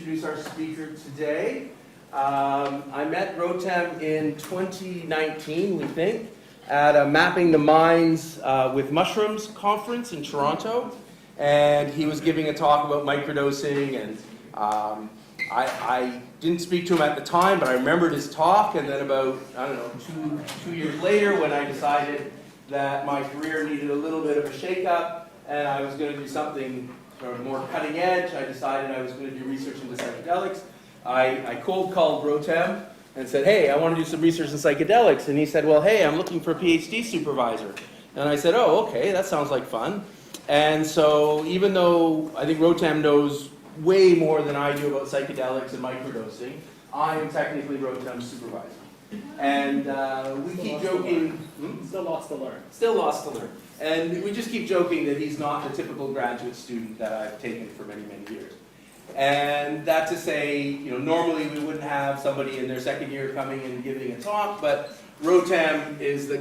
introduce our speaker today. I met Rotem in 2019, we think, at a Mapping the Minds with Mushrooms conference in Toronto. And he was giving a talk about microdosing, and I didn't speak to him at the time, but I remembered his talk. And then about, I don't know, two years later, when I decided that my career needed a little bit of a shakeup and I was going to do something sort of more cutting edge, I decided I was going to do research into psychedelics. I cold called Rotem and said, hey, I want to do some research in psychedelics. And he said, well, hey, I'm looking for a PhD supervisor. And I said, oh, okay, that sounds like fun. And so even though I think Rotem knows way more than I do about psychedelics and microdosing, I am technically Rotem's supervisor. And we keep joking. Still lots to learn. Still lots to learn. And we just keep joking that he's not the typical graduate student that I've taken for many, many years. And that to say, you know, normally we wouldn't have somebody in their second year coming and giving a talk, but Rotem is the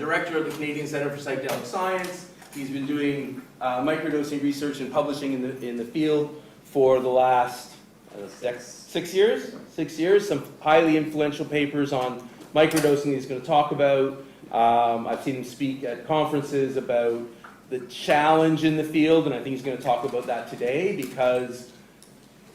director of the Canadian Centre for Psychedelic Science. He's been doing microdosing research and publishing in the field for the last 6 years. 6 years. Some highly influential papers on microdosing he's going to talk about. I've seen him speak at conferences about the challenge in the field, and I think he's going to talk about that today because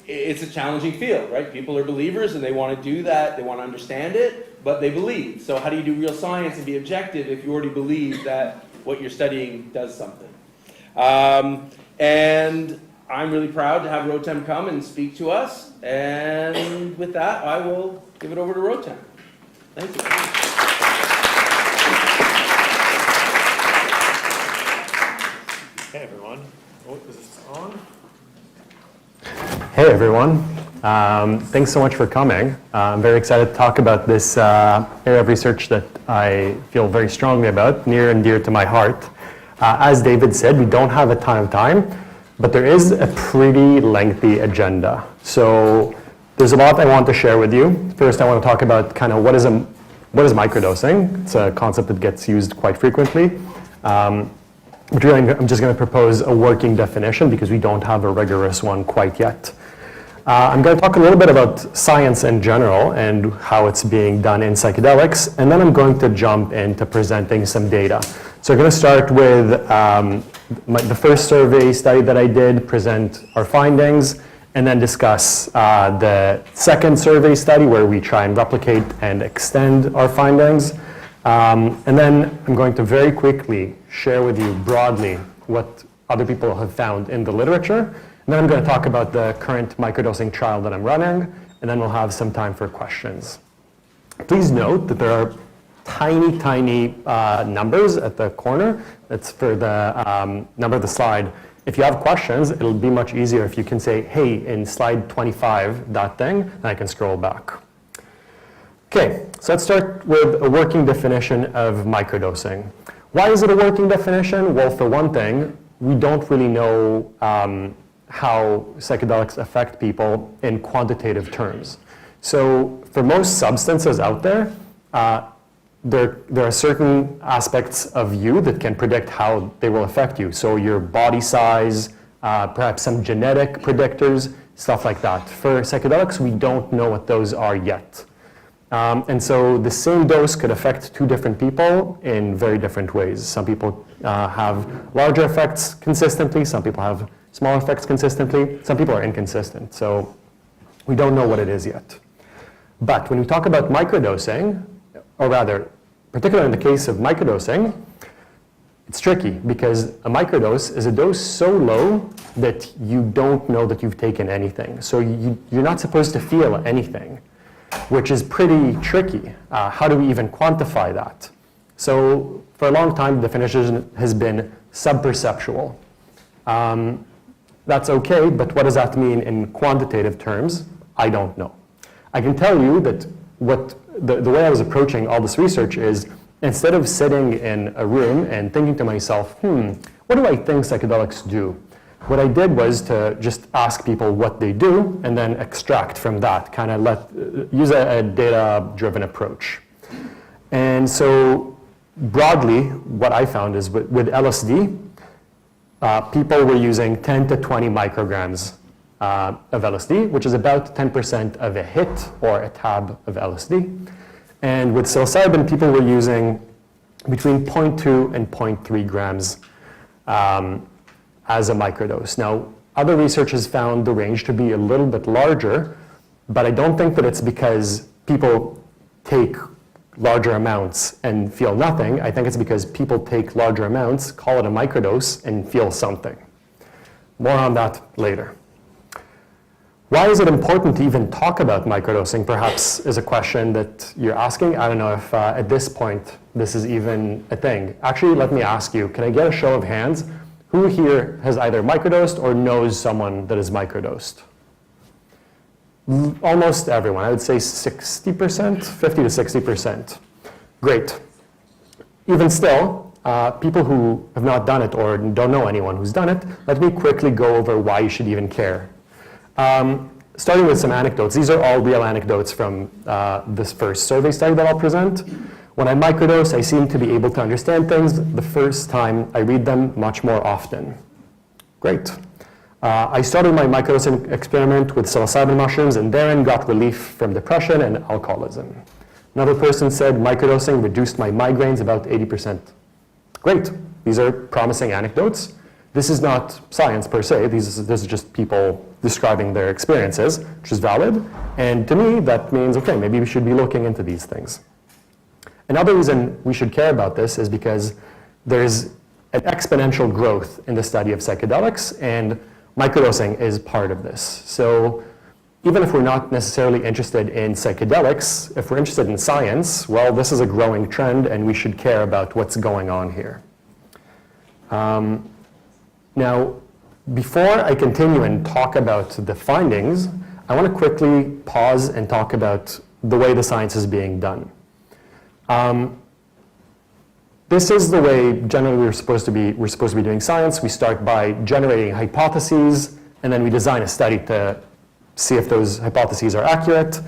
it's a challenging field, right? People are believers and they want to do that, they want to understand it, but they believe. So how do you do real science and be objective if you already believe that what you're studying does something? And I'm really proud to have Rotem come and speak to us, and with that I will give it over to Rotem. Thank you. Hey everyone. Oh, is this on? Hey everyone. Thanks so much for coming. I'm very excited to talk about this area of research that I feel very strongly about, near and dear to my heart. As David said, we don't have a ton of time, but there is a pretty lengthy agenda. So there's a lot I want to share with you. First, I want to talk about kind of what is microdosing. It's a concept that gets used quite frequently. But really, I'm just going to propose a working definition because we don't have a rigorous one quite yet. I'm going to talk a little bit about science in general and how it's being done in psychedelics, and then I'm going to jump into presenting some data. So I'm going to start with the first survey study that I did, present our findings, and then discuss the second survey study where we try and replicate and extend our findings. And then I'm going to very quickly share with you broadly what other people have found in the literature. And then I'm going to talk about the current microdosing trial that I'm running, and then we'll have some time for questions. Please note that there are tiny numbers at the corner. That's for the number of the slide. If you have questions, it'll be much easier if you can say, hey, in slide 25, that thing, and I can scroll back. Okay, so let's start with a working definition of microdosing. Why is it a working definition? Well, for one thing, we don't really know how psychedelics affect people in quantitative terms. So for most substances out there, there are certain aspects of you that can predict how they will affect you. So your body size, perhaps some genetic predictors, stuff like that. For psychedelics, we don't know what those are yet. And so the same dose could affect two different people in very different ways. Some people have larger effects consistently, some people have small effects consistently, some people are inconsistent. So we don't know what it is yet. But when we talk about microdosing, or rather, particularly in the case of microdosing, it's tricky because a microdose is a dose so low that you don't know that you've taken anything. So you're not supposed to feel anything, which is pretty tricky. How do we even quantify that? So for a long time, the definition has been subperceptual. That's okay, but what does that mean in quantitative terms? I don't know. I can tell you that the way I was approaching all this research is, instead of sitting in a room and thinking to myself, what do I think psychedelics do? What I did was to just ask people what they do and then extract from that, kind of use a data-driven approach. And so broadly, what I found is with LSD, people were using 10 to 20 micrograms of LSD, which is about 10% of a hit or a tab of LSD. And with psilocybin, people were using between 0.2 and 0.3 grams as a microdose. Now, other research has found the range to be a little bit larger, but I don't think that it's because people take larger amounts and feel nothing. I think it's because people take larger amounts, call it a microdose, and feel something. More on that later. Why is it important to even talk about microdosing, perhaps, is a question that you're asking. I don't know if at this point this is even a thing. Actually, let me ask you, can I get a show of hands? Who here has either microdosed or knows someone that is microdosed? Almost everyone. I would say 60%, 50 to 60%. Great. Even still, people who have not done it or don't know anyone who's done it, let me quickly go over why you should even care. Starting with some anecdotes. These are all real anecdotes from this first survey study that I'll present. When I microdose, I seem to be able to understand things the first time I read them much more often. Great. I started my microdosing experiment with psilocybin mushrooms and therein got relief from depression and alcoholism. Another person said microdosing reduced my migraines about 80%. Great. These are promising anecdotes. This is not science per se. This is just people describing their experiences, which is valid. And to me, that means, okay, maybe we should be looking into these things. Another reason we should care about this is because there's an exponential growth in the study of psychedelics, and microdosing is part of this. So even if we're not necessarily interested in psychedelics, if we're interested in science, well, this is a growing trend, and we should care about what's going on here. Now, before I continue and talk about the findings, I want to quickly pause and talk about the way the science is being done. This is the way generally we're supposed to be doing science. We start by generating hypotheses, and then we design a study to see if those hypotheses are accurate.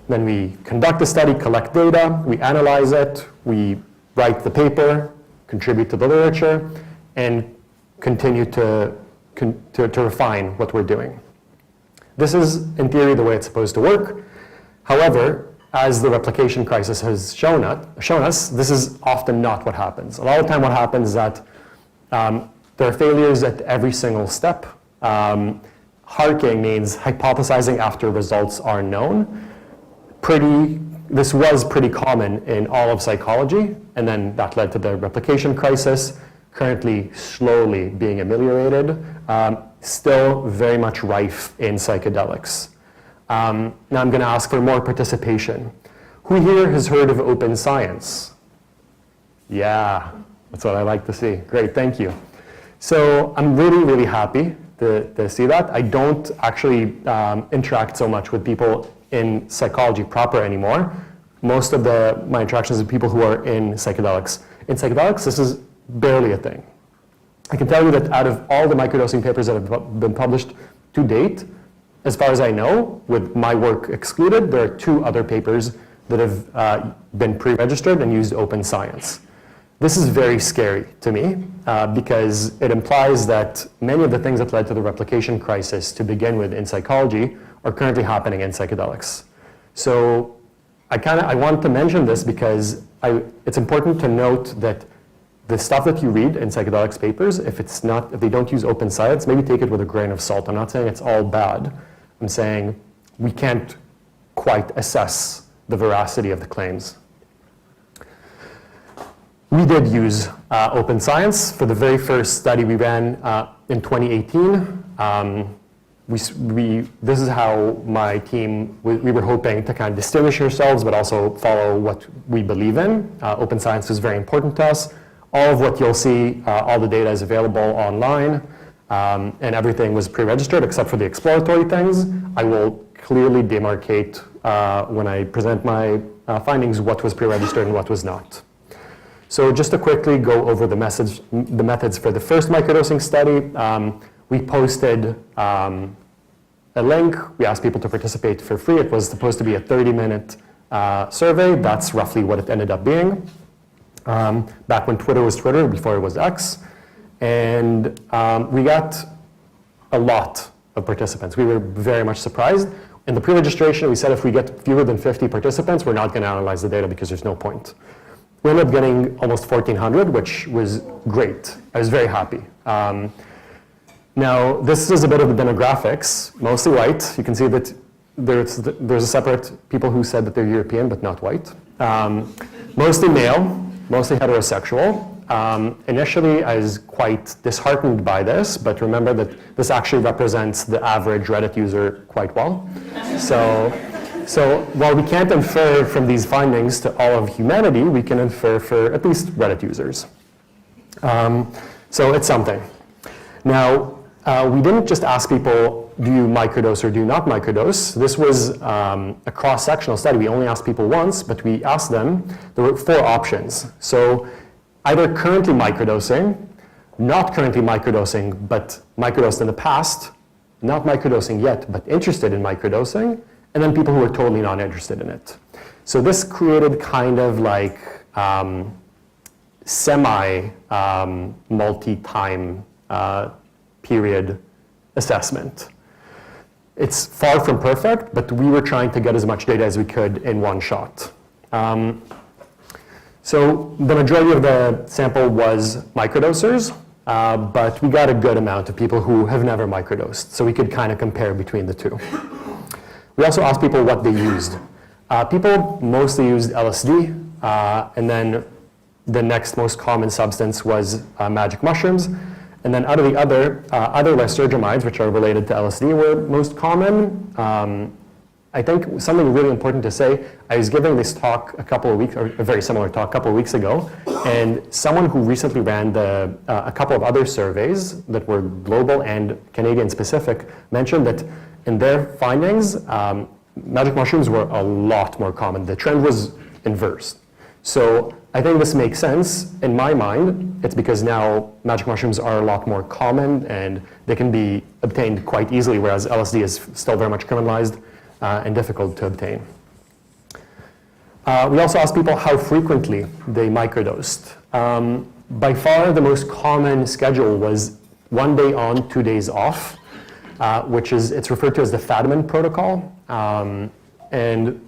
Then we conduct a study, collect data, we analyze it, we write the paper, contribute to the literature, and continue to refine what we're doing. This is, in theory, the way it's supposed to work. However, as the replication crisis has shown us, this is often not what happens. A lot of the time what happens is that there are failures at every single step. Harking means hypothesizing after results are known. This was pretty common in all of psychology, and then that led to the replication crisis, currently slowly being ameliorated, still very much rife in psychedelics. Now I'm going to ask for more participation. Who here has heard of open science? Yeah, that's what I like to see. Great, thank you. So I'm really, really happy to see that. I don't actually interact so much with people in psychology proper anymore. Most of my interactions with people who are in psychedelics. In psychedelics, this is barely a thing. I can tell you that out of all the microdosing papers that have been published to date, as far as I know, with my work excluded, there are 2 other papers that have been pre-registered and used open science. This is very scary to me because it implies that many of the things that led to the replication crisis to begin with in psychology are currently happening in psychedelics. So I want to mention this because it's important to note that the stuff that you read in psychedelics papers, if they don't use open science, maybe take it with a grain of salt. I'm not saying it's all bad. I'm saying we can't quite assess the veracity of the claims. We did use open science for the very first study we ran in 2018. This is how my team, we were hoping to kind of distinguish ourselves, but also follow what we believe in. Open science is very important to us. All of what you'll see, all the data is available online, and everything was pre-registered except for the exploratory things. I will clearly demarcate when I present my findings what was pre-registered and what was not. So just to quickly go over the methods for the first microdosing study, we posted a link. We asked people to participate for free. It was supposed to be a 30-minute survey. That's roughly what it ended up being. Back when Twitter was Twitter, before it was X. And we got a lot of participants. We were very much surprised. In the pre-registration, we said if we get fewer than 50 participants, we're not going to analyze the data because there's no point. We ended up getting almost 1,400, which was great. I was very happy. Now, this is a bit of the demographics, mostly white. You can see that there's a separate people who said that they're European but not white. Mostly male, mostly heterosexual. Initially, I was quite disheartened by this, but remember that this actually represents the average Reddit user quite well. So while we can't infer from these findings to all of humanity, we can infer for at least Reddit users. So it's something. Now, we didn't just ask people, do you microdose or do you not microdose? This was a cross-sectional study. We only asked people once, but we asked them, there were 4 options. So either currently microdosing, not currently microdosing, but microdosed in the past, not microdosing yet, but interested in microdosing, and then people who are totally not interested in it. So this created kind of like multi-time period assessment. It's far from perfect, but we were trying to get as much data as we could in one shot. So the majority of the sample was microdosers, but we got a good amount of people who have never microdosed, so we could kind of compare between the two. We also asked people what they used. People mostly used LSD, and then the next most common substance was magic mushrooms. And then out of the other lysergamides, which are related to LSD, were most common. I think something really important to say, I was giving this talk a very similar talk a couple of weeks ago, and someone who recently ran a couple of other surveys that were global and Canadian specific mentioned that in their findings, magic mushrooms were a lot more common. The trend was inverse. So I think this makes sense. In my mind, it's because now magic mushrooms are a lot more common and they can be obtained quite easily, whereas LSD is still very much criminalized and difficult to obtain. We also asked people how frequently they microdosed. By far, the most common schedule was 1 day on, 2 days off, it's referred to as the Fadiman protocol. And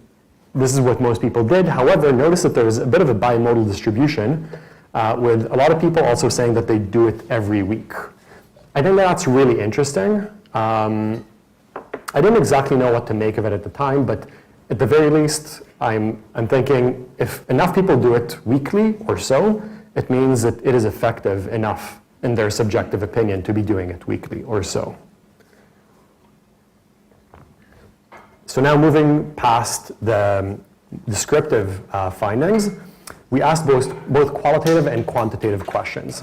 this is what most people did. However, notice that there's a bit of a bimodal distribution, with a lot of people also saying that they do it every week. I think that's really interesting. I didn't exactly know what to make of it at the time, but at the very least, I'm thinking if enough people do it weekly or so, it means that it is effective enough in their subjective opinion to be doing it weekly or so. So now moving past the descriptive findings, we asked both qualitative and quantitative questions.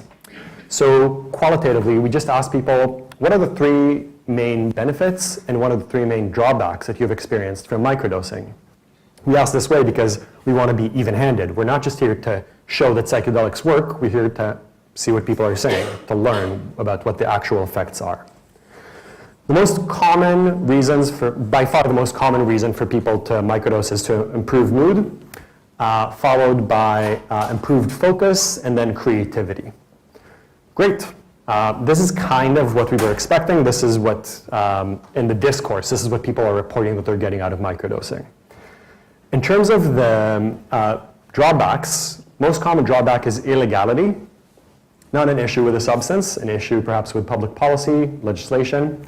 So qualitatively, we just asked people, what are the 3 main benefits and what are the 3 main drawbacks that you've experienced from microdosing? We asked this way because we want to be even-handed. We're not just here to show that psychedelics work, we're here to see what people are saying, to learn about what the actual effects are. The most common reasons by far the most common reason for people to microdose is to improve mood, followed by improved focus and then creativity. Great. This is kind of what we were expecting. This is what, in the discourse, this is what people are reporting that they're getting out of microdosing. In terms of the drawbacks, most common drawback is illegality. Not an issue with a substance, an issue perhaps with public policy, legislation.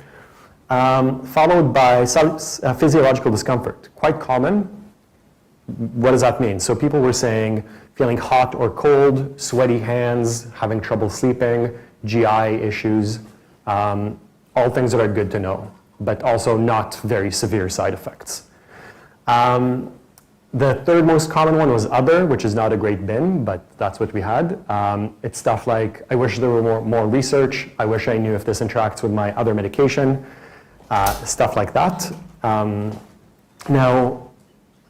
Followed by some physiological discomfort, quite common. What does that mean? So people were saying feeling hot or cold, sweaty hands, having trouble sleeping, GI issues, all things that are good to know, but also not very severe side effects. The third most common one was other, which is not a great bin, but that's what we had. It's stuff like, I wish there were more research, I wish I knew if this interacts with my other medication, stuff like that. Now,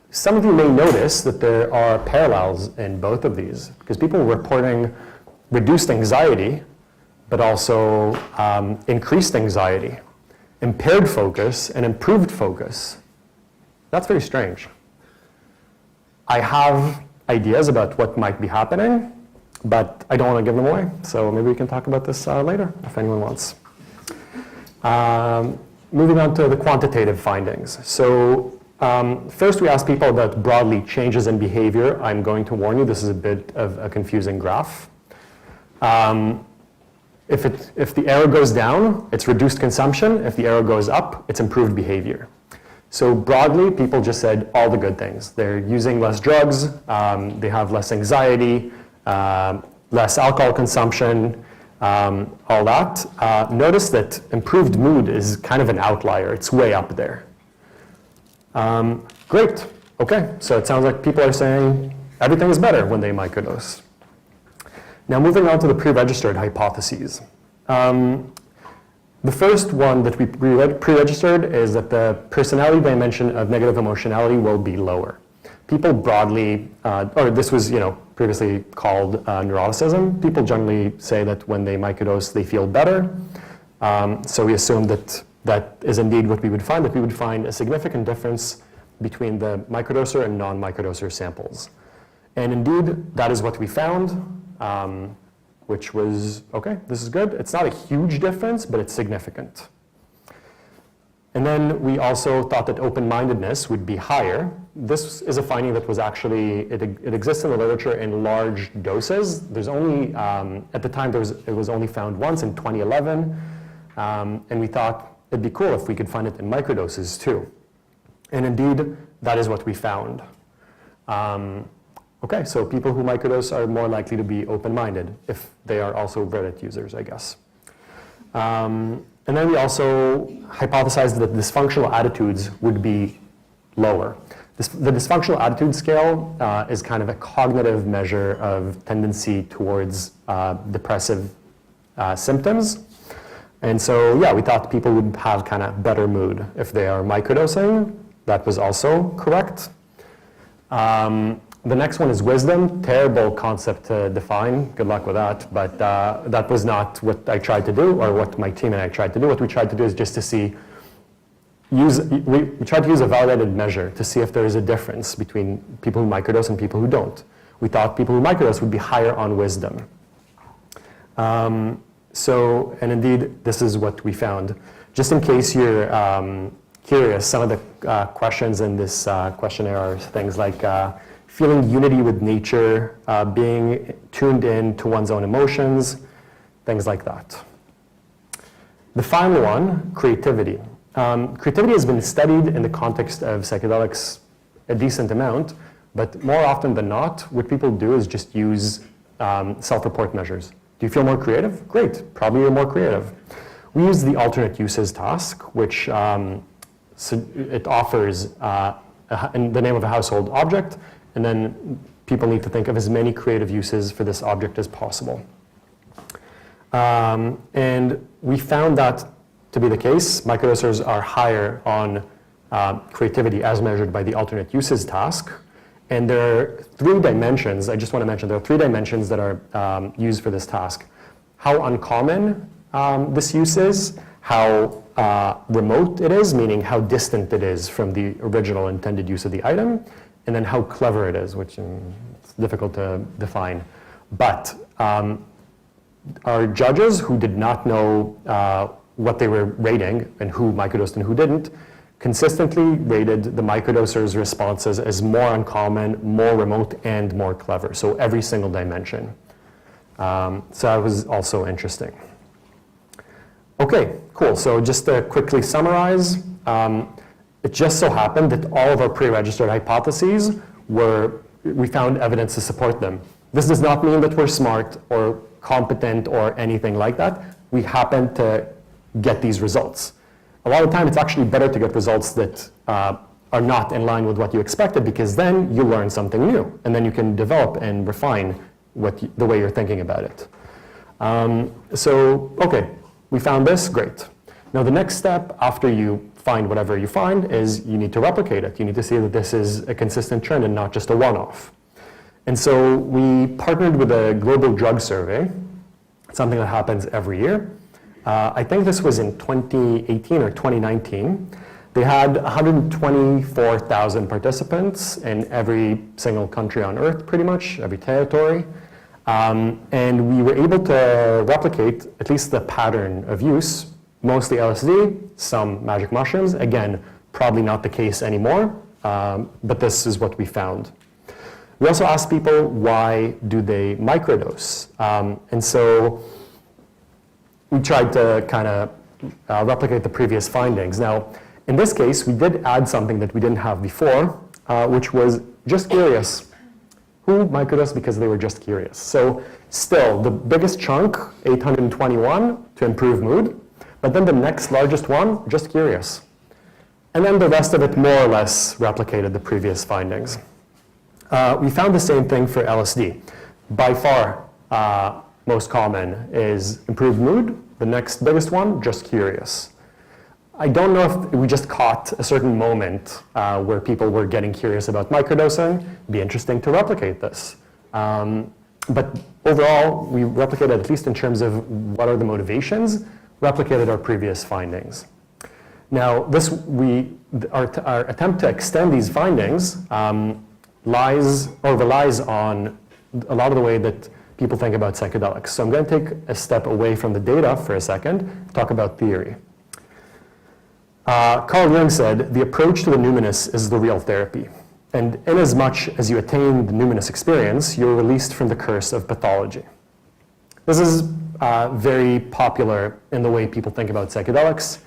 some of you may notice that there are parallels in both of these, because people were reporting reduced anxiety, but also increased anxiety, impaired focus, and improved focus. That's very strange. I have ideas about what might be happening, but I don't want to give them away, so maybe we can talk about this later if anyone wants. moving on to the quantitative findings. So first we asked people about broadly changes in behavior. I'm going to warn you, this is a bit of a confusing graph. If the arrow goes down, it's reduced consumption. If the arrow goes up, it's improved behavior. So broadly, people just said all the good things. They're using less drugs, they have less anxiety, less alcohol consumption, all that. Notice that improved mood is kind of an outlier. It's way up there. Great. Okay, so it sounds like people are saying everything is better when they microdose. Now moving on to the pre-registered hypotheses. The first one that we pre-registered is that the personality dimension of negative emotionality will be lower. People broadly, or this was previously called neuroticism. People generally say that when they microdose, they feel better. So we assume that that is indeed what we would find, that we would find a significant difference between the microdoser and non-microdoser samples. And indeed, that is what we found. Which was, okay, this is good. It's not a huge difference, but it's significant. And then we also thought that open-mindedness would be higher. This is a finding that was actually, it exists in the literature in large doses. There's only, at the time, it was only found once in 2011. And we thought it'd be cool if we could find it in microdoses too. And indeed, that is what we found. Okay, so people who microdose are more likely to be open-minded if they are also Reddit users, I guess. And then we also hypothesized that dysfunctional attitudes would be lower. The dysfunctional attitude scale is kind of a cognitive measure of tendency towards depressive symptoms. And so, yeah, we thought people would have kind of better mood if they are microdosing. That was also correct. The next one is wisdom. Terrible concept to define. Good luck with that. But that was not what I tried to do, or what my team and I tried to do. What we tried to do is just to see, we tried to use a validated measure to see if there is a difference between people who microdose and people who don't. We thought people who microdose would be higher on wisdom. And indeed, this is what we found. Just in case you're curious, some of the questions in this questionnaire are things like, feeling unity with nature, being tuned in to one's own emotions, things like that. The final one, creativity. Creativity has been studied in the context of psychedelics a decent amount, but more often than not, what people do is just use self-report measures. Do you feel more creative? Great, probably you're more creative. We use the alternate uses task, which it offers in the name of a household object, and then people need to think of as many creative uses for this object as possible. And we found that to be the case. Microdosers are higher on creativity as measured by the alternate uses task. And there are 3 dimensions, I just want to mention, there are 3 dimensions that are used for this task. How uncommon this use is, how remote it is, meaning how distant it is from the original intended use of the item, and then how clever it is, which is difficult to define. But our judges who did not know what they were rating and who microdosed and who didn't, consistently rated the microdosers' responses as more uncommon, more remote, and more clever. So every single dimension. So that was also interesting. Okay, cool. So just to quickly summarize, it just so happened that all of our pre-registered hypotheses we found evidence to support them. This does not mean that we're smart or competent or anything like that. We happen to get these results. A lot of the time, it's actually better to get results that are not in line with what you expected, because then you learn something new, and then you can develop and refine the way you're thinking about it. Okay, we found this, great. Now the next step after you find whatever you find is you need to replicate it. You need to see that this is a consistent trend and not just a one-off. And so we partnered with a global drug survey, something that happens every year. I think this was in 2018 or 2019. They had 124,000 participants in every single country on Earth, pretty much, every territory. And we were able to replicate at least the pattern of use mostly LSD, some magic mushrooms. Again, probably not the case anymore, but this is what we found. We also asked people, why do they microdose? And so we tried to kind of replicate the previous findings. Now, in this case, we did add something that we didn't have before, which was just curious. Who microdosed because they were just curious? So still, the biggest chunk, 821, to improve mood, but then the next largest one, just curious. And then the rest of it more or less replicated the previous findings. We found the same thing for LSD. By far, most common is improved mood. The next biggest one, just curious. I don't know if we just caught a certain moment where people were getting curious about microdosing. It'd be interesting to replicate this. But overall, we replicated, at least in terms of what are the motivations, replicated our previous findings. Now, our attempt to extend these findings relies on a lot of the way that people think about psychedelics. So I'm going to take a step away from the data for a second, talk about theory. Carl Jung said, the approach to the numinous is the real therapy. And inasmuch as you attain the numinous experience, you're released from the curse of pathology. This is very popular in the way people think about psychedelics.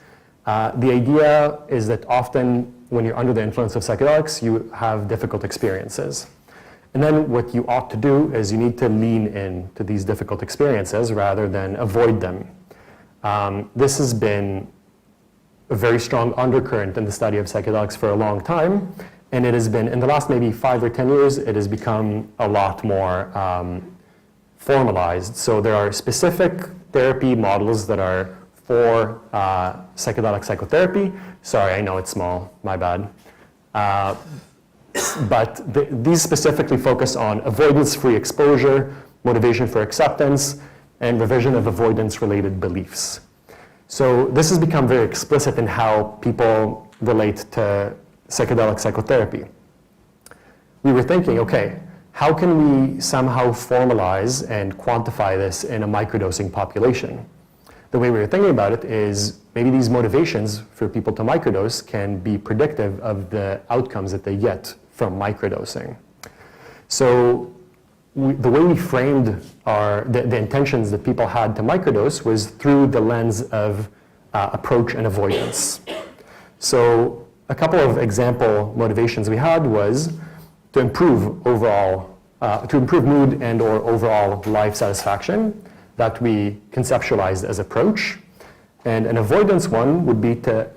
The idea is that often when you're under the influence of psychedelics, you have difficult experiences. And then what you ought to do is you need to lean in to these difficult experiences rather than avoid them. This has been a very strong undercurrent in the study of psychedelics for a long time. And it has been, in the last maybe 5 or 10 years, it has become a lot more formalized. So there are specific therapy models that are for psychedelic psychotherapy. Sorry, I know it's small, my bad. But these specifically focus on avoidance-free exposure, motivation for acceptance, and revision of avoidance-related beliefs. So this has become very explicit in how people relate to psychedelic psychotherapy. We were thinking, okay, how can we somehow formalize and quantify this in a microdosing population? The way we were thinking about it is maybe these motivations for people to microdose can be predictive of the outcomes that they get from microdosing. So the way we framed the intentions that people had to microdose was through the lens of approach and avoidance. So a couple of example motivations we had was to improve mood and or overall life satisfaction that we conceptualized as approach. And an avoidance one would be to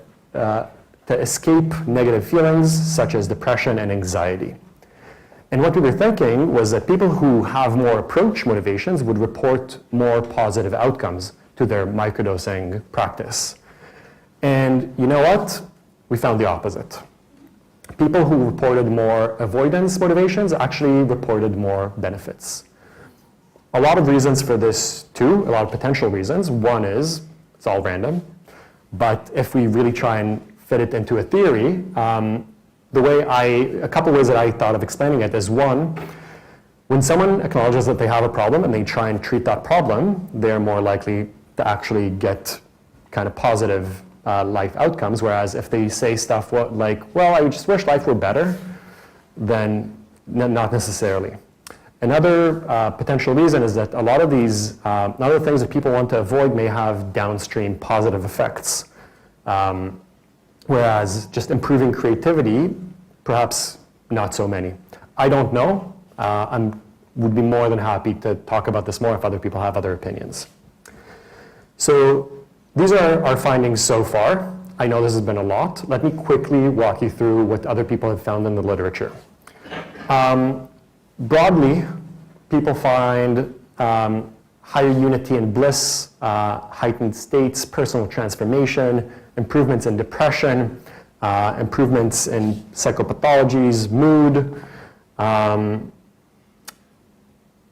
escape negative feelings such as depression and anxiety. And what we were thinking was that people who have more approach motivations would report more positive outcomes to their microdosing practice. And you know what? We found the opposite. People who reported more avoidance motivations actually reported more benefits. A lot of reasons for this too, a lot of potential reasons. One is, it's all random, but if we really try and fit it into a theory, a couple ways that I thought of explaining it is one, when someone acknowledges that they have a problem and they try and treat that problem, they're more likely to actually get kind of positive life outcomes, whereas if they say stuff like, well, I just wish life were better, then not necessarily. Another potential reason is that a lot of these, other things that people want to avoid may have downstream positive effects. Whereas just improving creativity, perhaps not so many. I don't know. I would be more than happy to talk about this more if other people have other opinions. So these are our findings so far. I know this has been a lot. Let me quickly walk you through what other people have found in the literature. Broadly, people find higher unity and bliss, heightened states, personal transformation, improvements in depression, improvements in psychopathologies, mood,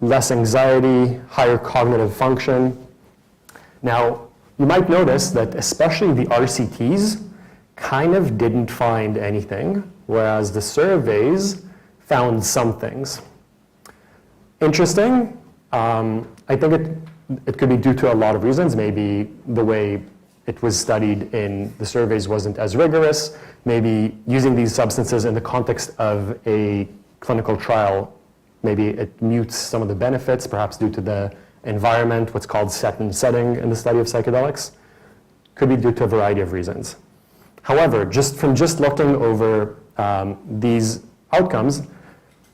less anxiety, higher cognitive function. Now, you might notice that especially the RCTs kind of didn't find anything, whereas the surveys found some things. Interesting. I think it could be due to a lot of reasons, maybe the way it was studied in the surveys wasn't as rigorous. Maybe using these substances in the context of a clinical trial, maybe it mutes some of the benefits, perhaps due to the environment, what's called set and setting in the study of psychedelics. Could be due to a variety of reasons. However, just looking over these outcomes,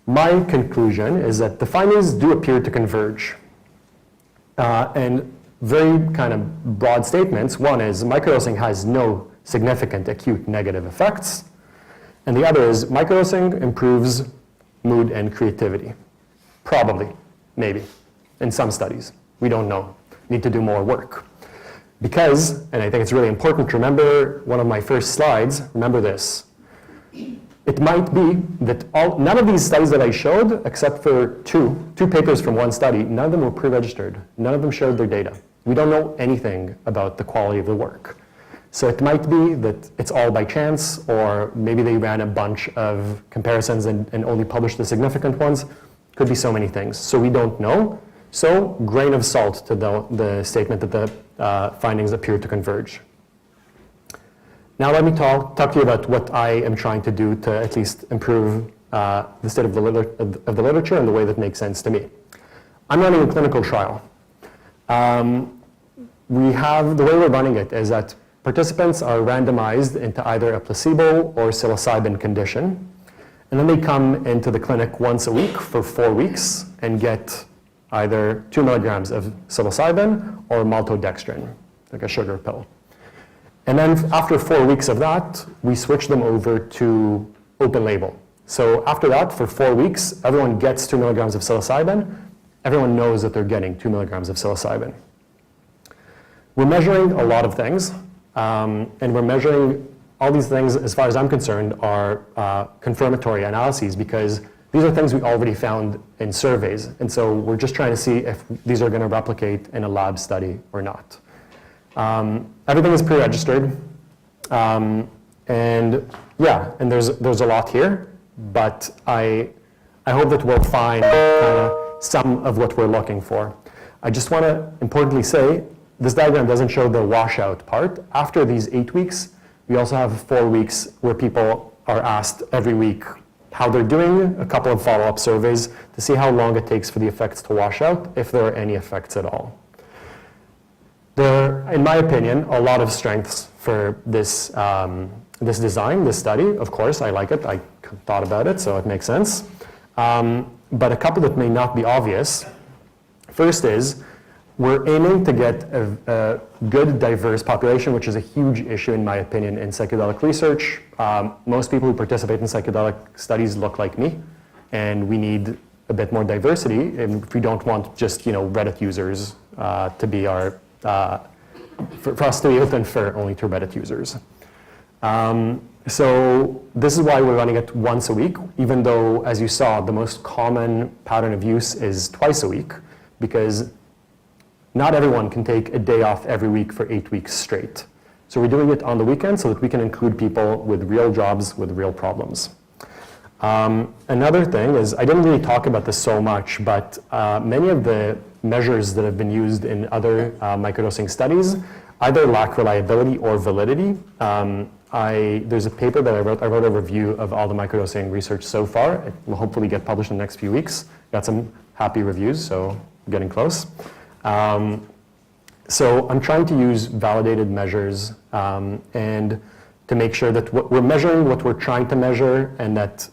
my conclusion is that the findings do appear to converge. And very kind of broad statements. One is microdosing has no significant acute negative effects. And the other is microdosing improves mood and creativity. Probably, maybe, in some studies. We don't know. Need to do more work. Because, and I think it's really important to remember one of my first slides, remember this. It might be that none of these studies that I showed, except for two papers from one study, none of them were pre-registered. None of them showed their data. We don't know anything about the quality of the work. So it might be that it's all by chance, or maybe they ran a bunch of comparisons and only published the significant ones. Could be so many things. So we don't know. So grain of salt to the statement that the findings appear to converge. Now let me talk to you about what I am trying to do to at least improve the state of the literature in the way that makes sense to me. I'm running a clinical trial. The way we're running it is that participants are randomized into either a placebo or psilocybin condition, and then they come into the clinic once a week for 4 weeks and get either 2 milligrams of psilocybin or maltodextrin, like a sugar pill. And then after 4 weeks of that, we switch them over to open label. So after that, for 4 weeks, everyone gets 2 milligrams of psilocybin. Everyone knows that they're getting 2 milligrams of psilocybin. We're measuring a lot of things, and we're measuring all these things, as far as I'm concerned, are confirmatory analyses, because these are things we already found in surveys. And so we're just trying to see if these are going to replicate in a lab study or not. Everything is pre-registered, and yeah, and there's a lot here, but I hope that we'll find some of what we're looking for. I just want to importantly say, this diagram doesn't show the washout part. After these 8 weeks, we also have 4 weeks where people are asked every week how they're doing, a couple of follow-up surveys to see how long it takes for the effects to wash out, if there are any effects at all. There are, in my opinion, a lot of strengths for this, this design, this study. Of course, I like it. I thought about it, so it makes sense. But a couple that may not be obvious. First is, we're aiming to get a good, diverse population, which is a huge issue, in my opinion, in psychedelic research. Most people who participate in psychedelic studies look like me, and we need a bit more diversity, and if we don't want just, Reddit users to be our for us to be able to infer only to Reddit users. So this is why we're running it once a week, even though, as you saw, the most common pattern of use is twice a week, because not everyone can take a day off every week for 8 weeks straight. So we're doing it on the weekend so that we can include people with real jobs, with real problems. Another thing is, I didn't really talk about this so much, but many of the measures that have been used in other microdosing studies either lack reliability or validity. There's a paper that I wrote a review of all the microdosing research so far. It will hopefully get published in the next few weeks. Got some happy reviews, so getting close. So I'm trying to use validated measures and to make sure that we're measuring what we're trying to measure, and that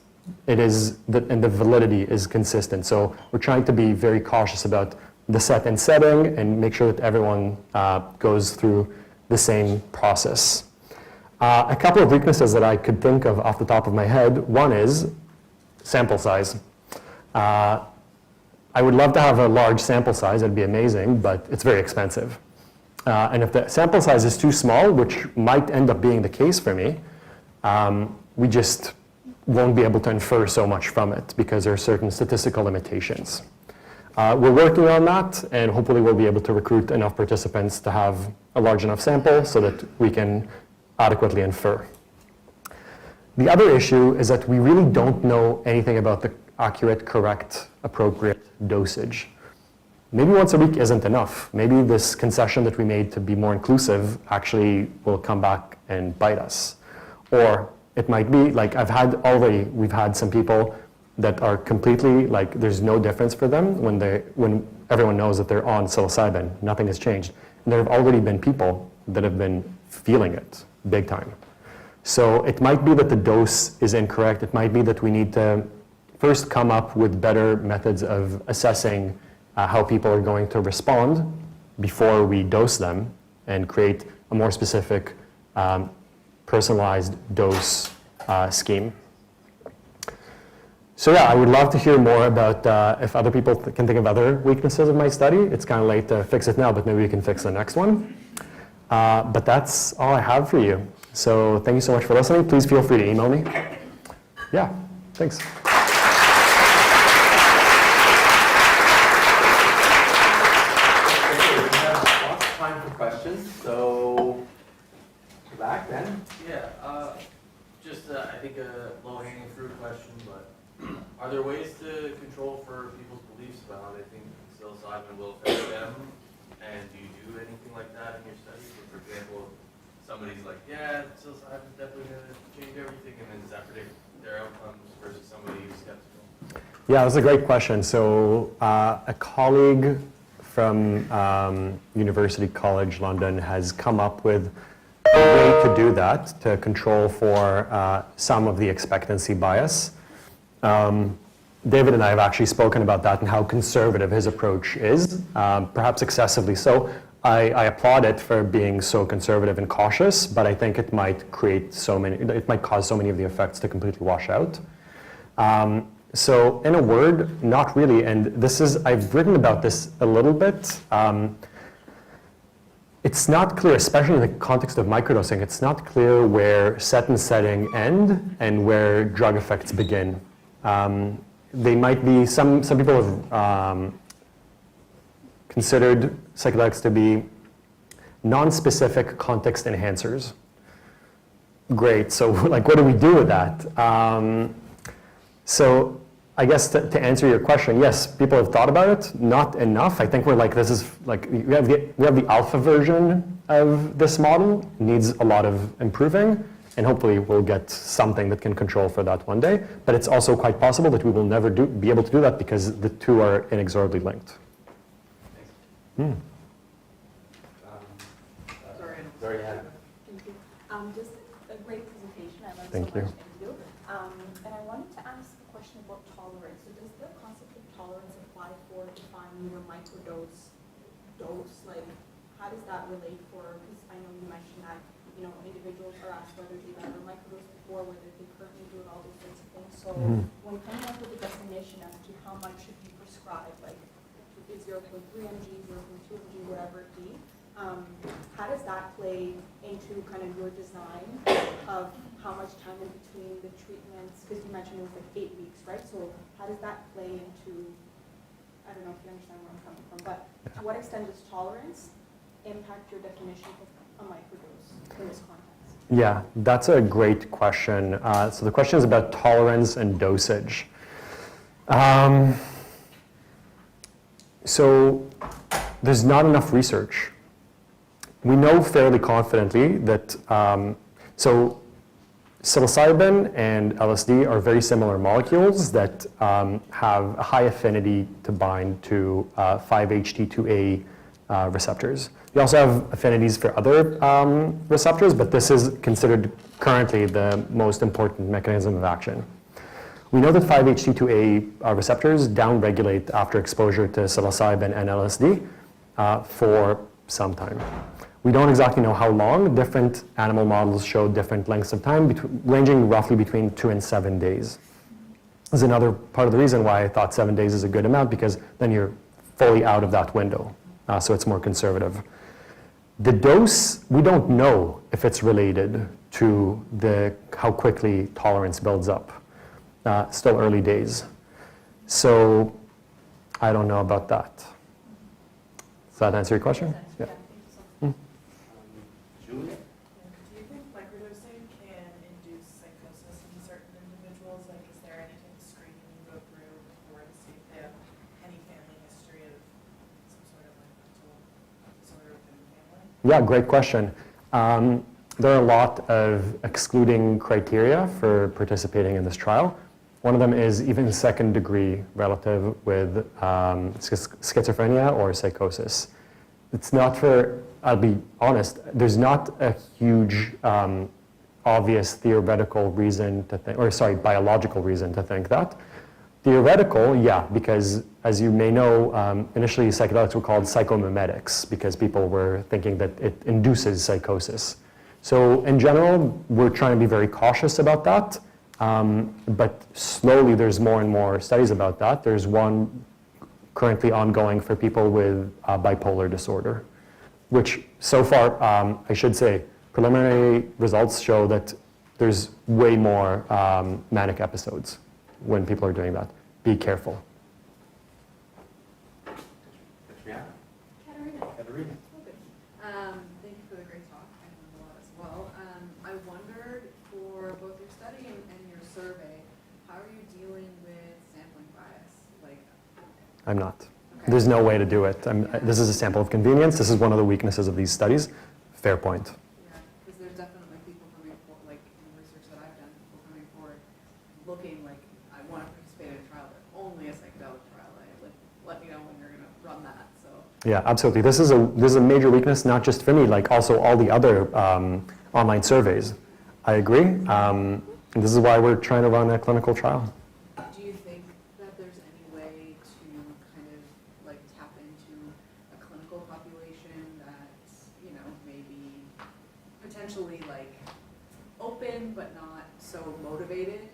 and the validity is consistent. So we're trying to be very cautious about the set and setting and make sure that everyone goes through the same process. A couple of weaknesses that I could think of off the top of my head. One is sample size. I would love to have a large sample size, that'd be amazing, but it's very expensive. And if the sample size is too small, which might end up being the case for me, we just won't be able to infer so much from it because there are certain statistical limitations. We're working on that, and hopefully we'll be able to recruit enough participants to have a large enough sample so that we can adequately infer. The other issue is that we really don't know anything about the accurate, correct, appropriate dosage. maybe once a week isn't enough. Maybe this concession that we made to be more inclusive actually will come back and bite us. Or it might be like we've had some people that are completely like there's no difference for them when everyone knows that they're on psilocybin. Nothing has changed. And there have already been people that have been feeling it big time. So it might be that the dose is incorrect. It might be that we need to first come up with better methods of assessing how people are going to respond before we dose them and create a more specific personalized dose scheme. So yeah, I would love to hear more about if other people can think of other weaknesses of my study. It's kind of late to fix it now, but maybe we can fix the next one. But that's all I have for you. So thank you so much for listening. Please feel free to email me. Yeah, thanks. Questions, so back then. Yeah, I think a low-hanging fruit question, but are there ways to control for people's beliefs about how they think psilocybin will affect them? And do you do anything like that in your studies? So for example, somebody's like, yeah, psilocybin's definitely going to change everything, and then does that predict their outcomes versus somebody who's skeptical? Yeah, that's a great question. So a colleague from University College London has come up with a way to do that, to control for some of the expectancy bias. David and I have actually spoken about that and how conservative his approach is, perhaps excessively so. I applaud it for being so conservative and cautious, but I think it might cause so many of the effects to completely wash out. So in a word, not really, and I've written about this a little bit. It's not clear, especially in the context of microdosing, it's not clear where set and setting end and where drug effects begin. They might be, some people have considered psychedelics to be non-specific context enhancers. Great, so like what do we do with that? So I guess to answer your question, yes, people have thought about it, not enough. I think we're like, we have the alpha version of this model, needs a lot of improving, and hopefully we'll get something that can control for that one day. But it's also quite possible that we will never be able to do that because the two are inexorably linked. Sorry, yeah. Thank you. Just a great presentation. I learned Thank so you. much. Thank you. And I wanted to ask a question about tolerance. So does the concept of tolerance apply for defining your microdose dose? Like, how does that relate for, because I know you mentioned that, individuals are asked whether they've ever microdosed before, whether they currently do it, all those sorts of things. So when coming up with a definition as to how much should be prescribed, like, is 0.3 mg, 0.2 mg, whatever it be, how does that play into kind of your design of how much time in between the treatments? Because you mentioned it was like 8 weeks, right? So how does that play into, I don't know if you understand where I'm coming from, but to what extent does tolerance impact your definition of a microdose in this context? Yeah, that's a great question. So the question is about tolerance and dosage. So there's not enough research. We know fairly confidently that, so psilocybin and LSD are very similar molecules that have a high affinity to bind to 5-HT2A receptors. We also have affinities for other receptors, but this is considered currently the most important mechanism of action. We know that 5-HT2A receptors downregulate after exposure to psilocybin and LSD for some time. We don't exactly know how long. Different animal models show different lengths of time, ranging roughly between 2 and 7 days. This is another part of the reason why I thought 7 days is a good amount, because then you're fully out of that window, so it's more conservative. The dose, we don't know if it's related to how quickly tolerance builds up. Still early days. So I don't know about that. Does that answer your question? Yeah. Julia? Do you think microdosing can induce psychosis in certain individuals? Like, is there any type of screening you go through before to see if they have any family history of Yeah, great question. There are a lot of excluding criteria for participating in this trial. One of them is even second degree relative with schizophrenia or psychosis. It's not for, I'll be honest, there's not a huge obvious theoretical reason to think, or sorry, biological reason to think that. Theoretical, yeah, because as you may know, initially psychedelics were called psychomimetics because people were thinking that it induces psychosis. So in general, we're trying to be very cautious about that, but slowly there's more and more studies about that. There's one currently ongoing for people with bipolar disorder, which so far, I should say, preliminary results show that there's way more manic episodes when people are doing that. Be careful. Katrina? Katerina. Thank you for the great talk. I learned a lot as well. I wondered for both your study and your survey, how are you dealing with sampling bias? I'm not. Okay. There's no way to do it. This is a sample of convenience. This is one of the weaknesses of these studies. Fair point. Yeah, because there's definitely people coming forward, like in the research that I've done, people coming forward looking like, I want to participate in a trial, but only a psychedelic trial. Let me know when you're going to run that. So. Yeah, absolutely. This is a major weakness, not just for me, like also all the other online surveys. I agree. And this is why we're trying to run a clinical trial. Do you think that there's any way to kind of like tap into a clinical population that's, you know, maybe potentially like open but not so motivated?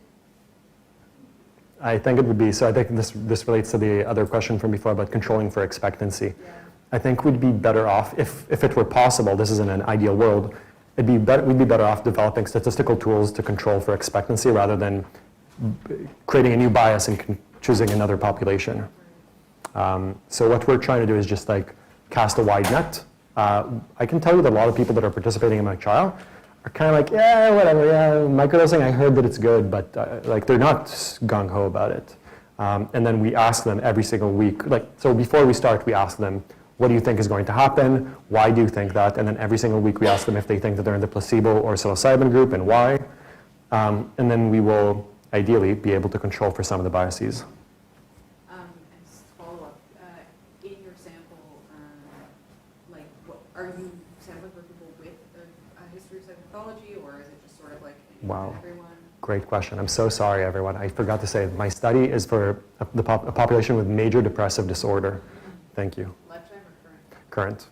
I think it would be, so I think this relates to the other question from before about controlling for expectancy. Yeah. I think we'd be better off, if it were possible, this is in an ideal world, we'd be better off developing statistical tools to control for expectancy rather than creating a new bias and choosing another population. So what we're trying to do is just like cast a wide net. I can tell you that a lot of people that are participating in my trial are kind of like, yeah, whatever, yeah, microdosing, I heard that it's good, but like they're not gung-ho about it. And then we ask them every single week, so before we start, we ask them, what do you think is going to happen? Why do you think that? And then every single week we ask them if they think that they're in the placebo or psilocybin group and why. And then we will ideally be able to control for some of the biases. And just to follow up, in your sample, are you sampling for people with a history of psychopathology, or is it just sort of like Wow. everyone? Great question. I'm so sorry, everyone. I forgot to say, my study is for a population with major depressive disorder. Thank you. Lifetime or current? Current.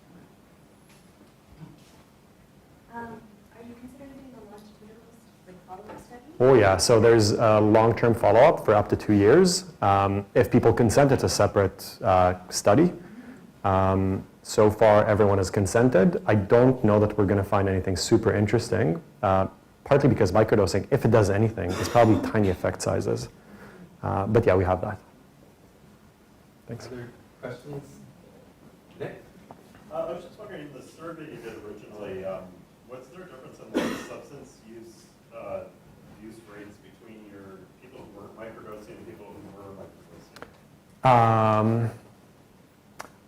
Are you considering doing a longitudinal, follow-up study? Oh yeah, so there's a long-term follow-up for up to 2 years. If people consent, it's a separate study. So far, everyone has consented. I don't know that we're going to find anything super interesting, partly because microdosing, if it does anything, is probably tiny effect sizes. But yeah, we have that. Thanks. Other questions? Nick? I was just wondering, in the survey you did originally, what's there a difference in the substance use rates between your people who were microdosing and people who were microdosing?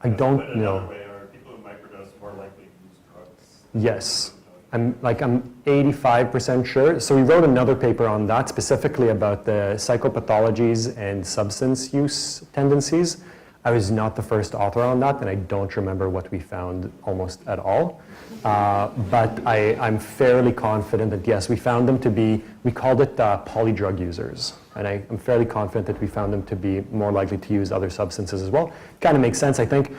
I don't Put it know. another way, are people who microdose more likely to use drugs? Yes. I'm 85% sure. So we wrote another paper on that, specifically about the psychopathologies and substance use tendencies. I was not the first author on that, and I don't remember what we found almost at all. But I'm fairly confident that, yes, we found them to be, we called it polydrug users. And I'm fairly confident that we found them to be more likely to use other substances as well. Kind of makes sense, I think.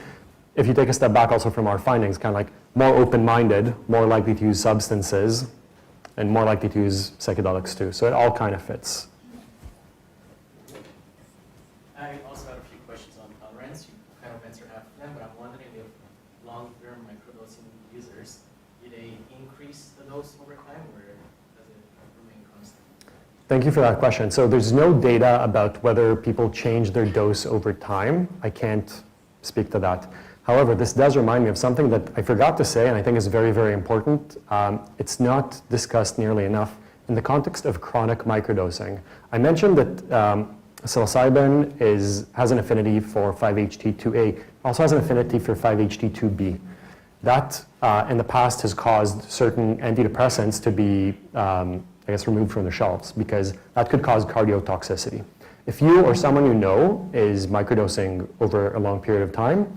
If you take a step back also from our findings, kind of like more open-minded, more likely to use substances, and more likely to use psychedelics too. So it all kind of fits. I also have a few questions on tolerance. You kind of answered half of them, but I'm wondering if long-term microdosing users, do they increase the dose over time, or does it remain constant? Thank you for that question. So there's no data about whether people change their dose over time. I can't speak to that. However, this does remind me of something that I forgot to say, and I think is very, very important. It's not discussed nearly enough in the context of chronic microdosing. I mentioned that psilocybin has an affinity for 5-HT2A, also has an affinity for 5-HT2B. That, in the past, has caused certain antidepressants to be, I guess, removed from the shelves because that could cause cardiotoxicity. If you or someone you know is microdosing over a long period of time,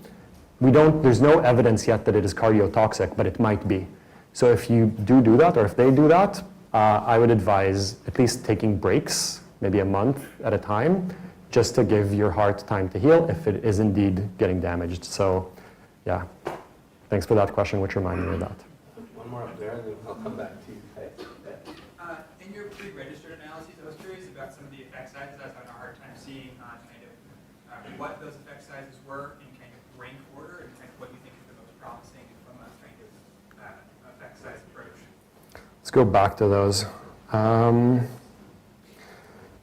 there's no evidence yet that it is cardiotoxic, but it might be. So if you do that, or if they do that, I would advise at least taking breaks, maybe a month at a time, just to give your heart time to heal if it is indeed getting damaged. So, yeah, thanks for that question, which reminded me of that. One more up there, and then I'll come back to you. Hey. In your pre-registered analyses, I was curious about some of the effect sizes. I was having a hard time seeing on kind of what those effect sizes were in kind of rank order and kind of what you think is the most promising from a kind of effect size approach. Let's go back to those.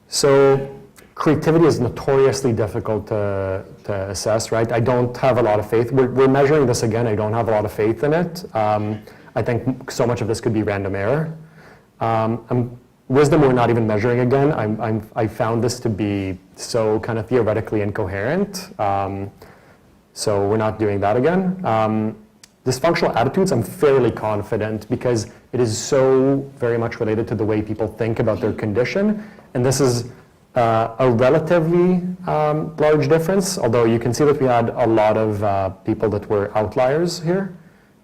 So creativity is notoriously difficult to assess, right? I don't have a lot of faith. We're measuring this again. I don't have a lot of faith in it. I think so much of this could be random error. Wisdom, we're not even measuring again. I found this to be so kind of theoretically incoherent. So we're not doing that again. Dysfunctional attitudes, I'm fairly confident because it is so very much related to the way people think about their condition. And this is a relatively large difference, although you can see that we had a lot of people that were outliers here.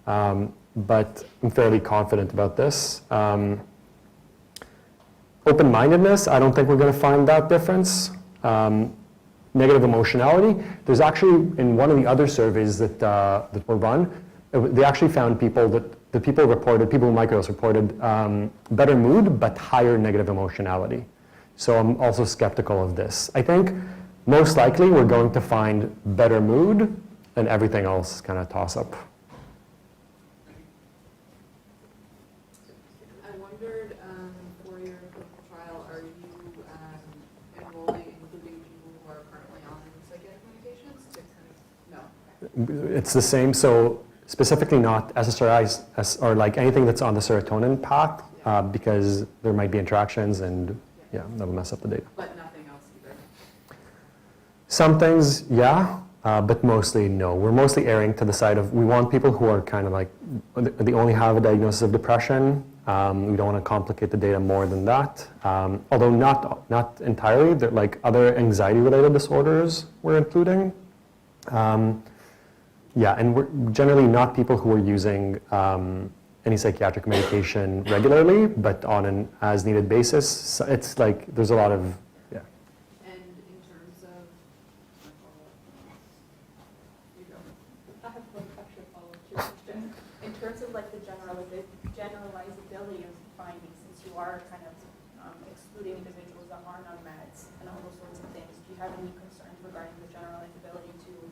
But I'm fairly confident about this. Open-mindedness, I don't think we're going to find that difference. Negative emotionality, there's actually, in one of the other surveys that were run, they actually found people that people who microdose reported better mood, but higher negative emotionality. So I'm also skeptical of this. I think most likely we're going to find better mood, and everything else is kind of toss-up. I wondered, for your clinical trial, are you enrolling, including people who are currently on psychiatric medications to kind of, no? It's the same, so specifically not SSRIs or like anything that's on the serotonin path, because there might be interactions and yeah, that'll mess up the data. But nothing else either? Some things, yeah, but mostly no. We're mostly erring to the side of, we want people who are kind of like, they only have a diagnosis of depression. We don't want to complicate the data more than that. Although not entirely, like other anxiety-related disorders we're including. Yeah, and we're generally not people who are using any psychiatric medication regularly, but on an as-needed basis. So it's like, there's a lot of, yeah. And in terms of, you go. I have one actually follow-up to your question. In terms of like the generalizability of findings, since you are kind of excluding individuals that aren't on meds and all those sorts of things, do you have any concerns regarding the generalizability to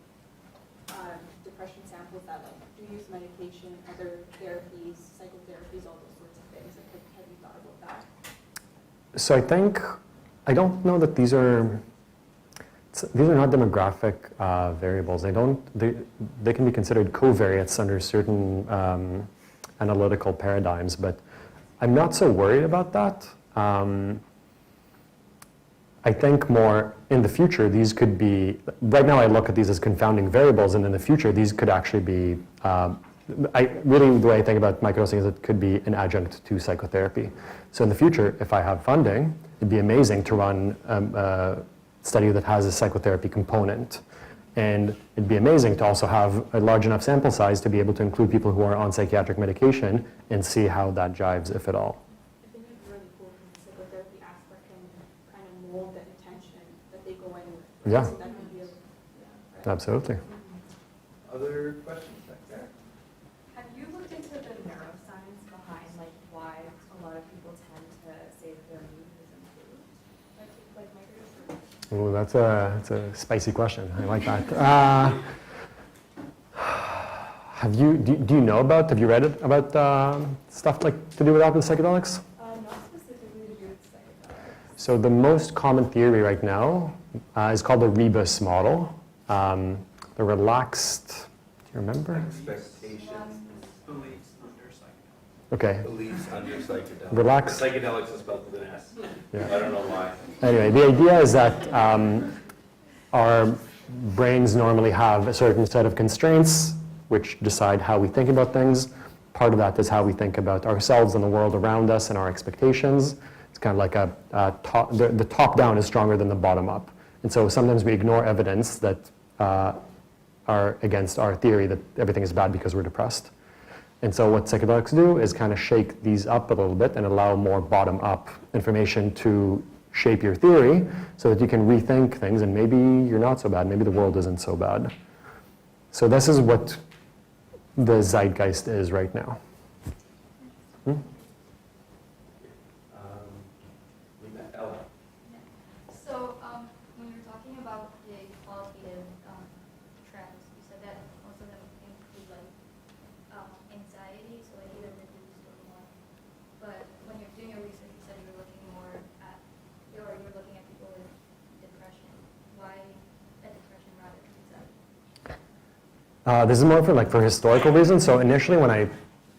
depression samples that like do use medication, other therapies, psychotherapies, all those sorts of things? Like, have you thought about that? So I don't know that these are not demographic variables. They can be considered covariates under certain analytical paradigms, but I'm not so worried about that. I think more in the future, these could be, right now I look at these as confounding variables, and in the future, these could actually be, really the way I think about microdosing is it could be an adjunct to psychotherapy. So in the future, if I have funding, it'd be amazing to run a study that has a psychotherapy component. And it'd be amazing to also have a large enough sample size to be able to include people who are on psychiatric medication and see how that jives, if at all. I think it's really cool because the psychotherapy aspect can kind of mold the intention that they go in with. Yeah. So that could be right? Absolutely. Other questions back there? Have you looked into the neuroscience behind like why a lot of people tend to say that their mood is improved? Like microdosing? Oh, that's a spicy question. I like that. Do you know about, have you read about stuff like to do with that with psychedelics? Not specifically to do with psychedelics. So the most common theory right now is called the rebus model. The relaxed, do you remember? Expectations, Beliefs under psychedelics. Okay. beliefs under psychedelics. Relaxed. Psychedelics is spelled with an S. Yeah. I don't know why. Anyway, the idea is that our brains normally have a certain set of constraints which decide how we think about things. Part of that is how we think about ourselves and the world around us and our expectations. It's kind of like the top down is stronger than the bottom up. And so sometimes we ignore evidence that are against our theory that everything is bad because we're depressed. And so what psychedelics do is kind of shake these up a little bit and allow more bottom-up information to shape your theory so that you can rethink things and maybe you're not so bad, maybe the world isn't so bad. So this is what the zeitgeist is right now. We met Ella. So, when you were talking about the qualitative trends, you said that most of them include like anxiety, so like either reduced or more. But when you're doing your research, you said you were looking more at, or you were looking at people with depression. Why a depression rather than anxiety? This is more for historical reasons. So initially when I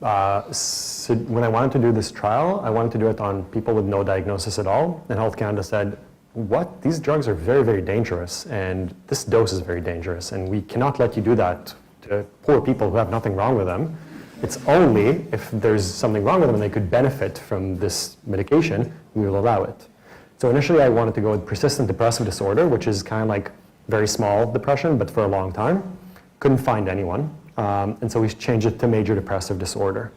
wanted to do this trial, I wanted to do it on people with no diagnosis at all. And Health Canada said, what? These drugs are very, very dangerous. And this dose is very dangerous. And we cannot let you do that to poor people who have nothing wrong with them. It's only if there's something wrong with them and they could benefit from this medication, we will allow it. So initially I wanted to go with persistent depressive disorder, which is kind of like very small depression, but for a long time. Couldn't find anyone. And so we changed it to major depressive disorder.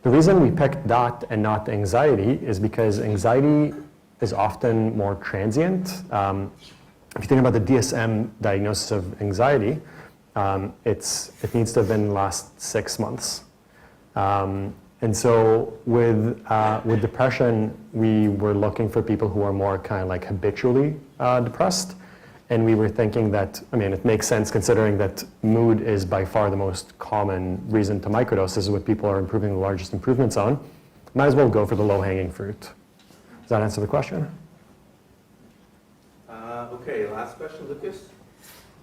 The reason we picked that and not anxiety is because anxiety is often more transient. If you think about the DSM diagnosis of anxiety, it needs to have been last 6 months. And so with depression, we were looking for people who are more kind of like habitually depressed. And we were thinking that, I mean, it makes sense considering that mood is by far the most common reason to microdose. This is what people are improving the largest improvements on. Might as well go for the low-hanging fruit. Does that answer the question? Okay, last question, Lucas.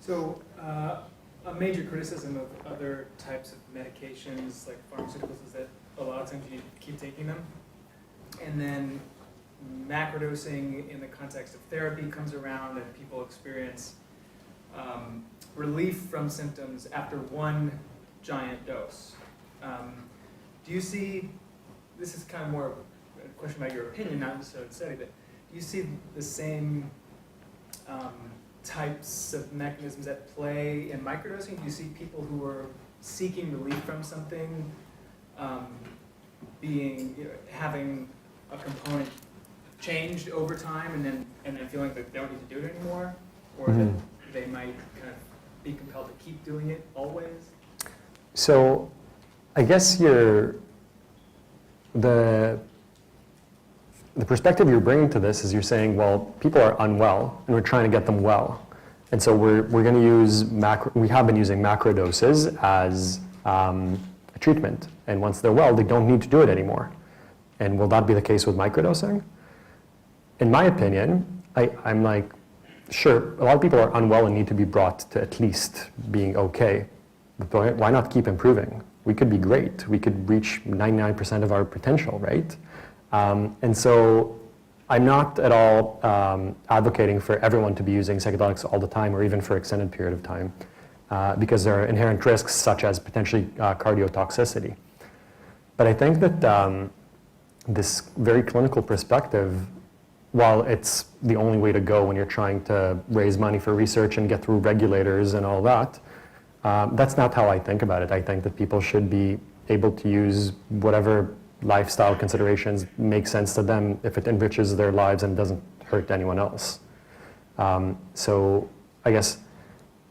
So, a major criticism of other types of medications, like pharmaceuticals, is that a lot of times you keep taking them. And then macrodosing in the context of therapy comes around and people experience relief from symptoms after one giant dose. Do you see, this is kind of more a question about your opinion, not necessarily the study, but do you see the same types of mechanisms at play in microdosing? Do you see people who are seeking relief from something having a component changed over time and then feeling that they don't need to do it anymore, or that they might kind of be compelled to keep doing it always? So I guess the perspective you're bringing to this is you're saying, well, people are unwell and we're trying to get them well. And so we're going to use we have been using macro doses as a treatment. And once they're well, they don't need to do it anymore. And will that be the case with microdosing? In my opinion, I'm like, sure, a lot of people are unwell and need to be brought to at least being okay. But why not keep improving? We could be great. We could reach 99% of our potential, right? And so I'm not at all advocating for everyone to be using psychedelics all the time or even for extended period of time because there are inherent risks such as potentially cardiotoxicity. But I think that this very clinical perspective, while it's the only way to go when you're trying to raise money for research and get through regulators and all that, that's not how I think about it. I think that people should be able to use whatever lifestyle considerations make sense to them if it enriches their lives and doesn't hurt anyone else. So I guess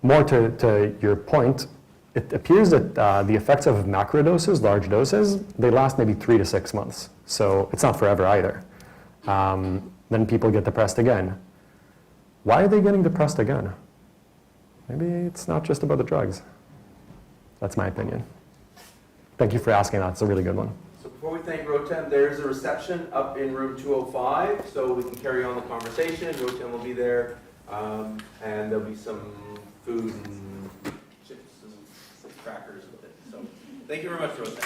more to your point, it appears that the effects of macrodoses, large doses, they last maybe 3 to 6 months. So it's not forever either. Then people get depressed again. Why are they getting depressed again? Maybe it's not just about the drugs. That's my opinion. Thank you for asking that. It's a really good one. So before we thank Rotem, there's a reception up in room 205, so we can carry on the conversation. Rotem will be there, and there'll be some food and chips and some crackers with it. So thank you very much, Rotem.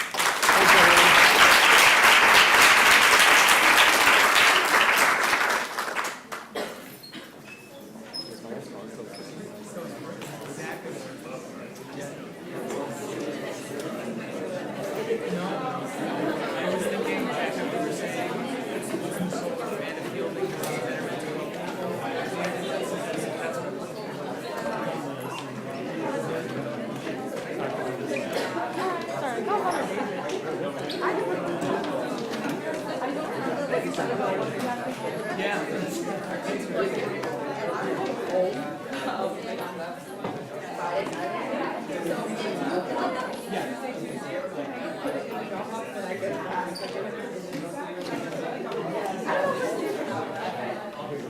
Yeah.